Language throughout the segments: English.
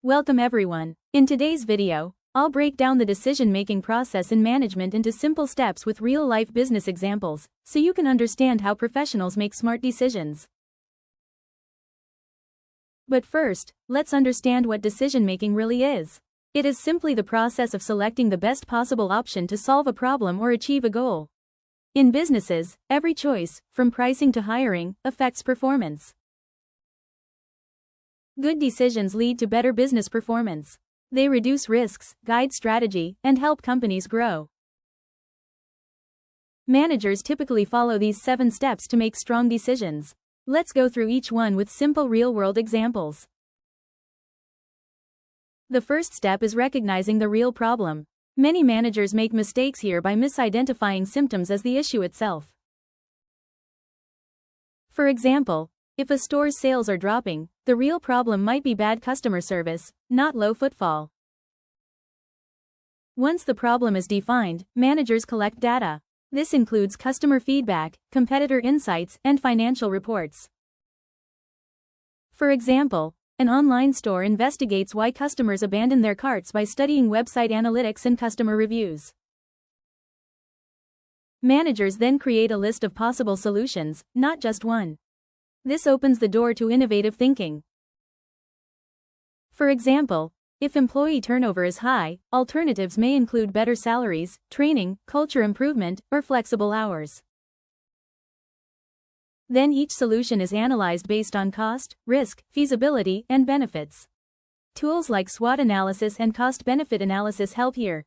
Welcome everyone. In today's video, I'll break down the decision-making process in management into simple steps with real-life business examples, so you can understand how professionals make smart decisions. But first, let's understand what decision-making really is. It is simply the process of selecting the best possible option to solve a problem or achieve a goal. In businesses, every choice, from pricing to hiring, affects performance. Good decisions lead to better business performance. They reduce risks, guide strategy, and help companies grow. Managers typically follow these 7 steps to make strong decisions. Let's go through each one with simple real-world examples. The first step is recognizing the real problem. Many managers make mistakes here by misidentifying symptoms as the issue itself. For example, if a store's sales are dropping, the real problem might be bad customer service, not low footfall. Once the problem is defined, managers collect data. This includes customer feedback, competitor insights, and financial reports. For example, an online store investigates why customers abandon their carts by studying website analytics and customer reviews. Managers then create a list of possible solutions, not just one. This opens the door to innovative thinking. For example, if employee turnover is high, alternatives may include better salaries, training, culture improvement, or flexible hours. Then each solution is analyzed based on cost, risk, feasibility, and benefits. Tools like SWOT analysis and cost-benefit analysis help here.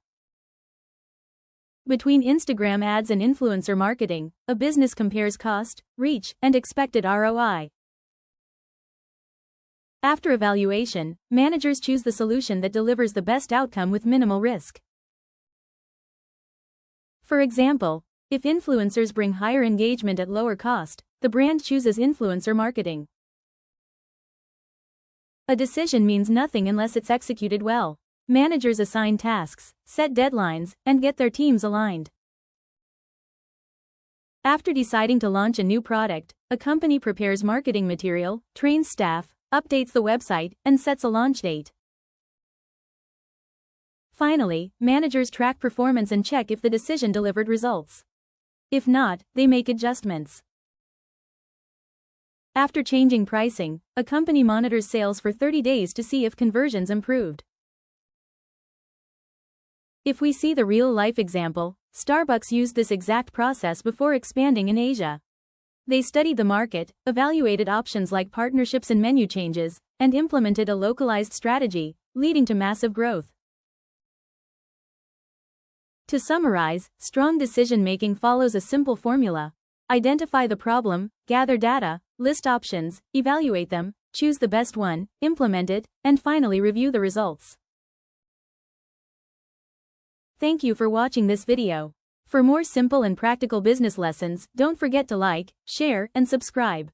Between Instagram ads and influencer marketing, a business compares cost, reach, and expected ROI. After evaluation, managers choose the solution that delivers the best outcome with minimal risk. For example, if influencers bring higher engagement at lower cost, the brand chooses influencer marketing. A decision means nothing unless it's executed well. Managers assign tasks, set deadlines, and get their teams aligned. After deciding to launch a new product, a company prepares marketing material, trains staff, updates the website, and sets a launch date. Finally, managers track performance and check if the decision delivered results. If not, they make adjustments. After changing pricing, a company monitors sales for 30 days to see if conversions improved. If we see the real-life example, Starbucks used this exact process before expanding in Asia. They studied the market, evaluated options like partnerships and menu changes, and implemented a localized strategy, leading to massive growth. To summarize, strong decision-making follows a simple formula. Identify the problem, gather data, list options, evaluate them, choose the best one, implement it, and finally review the results. Thank you for watching this video. For more simple and practical business lessons, don't forget to like, share, and subscribe.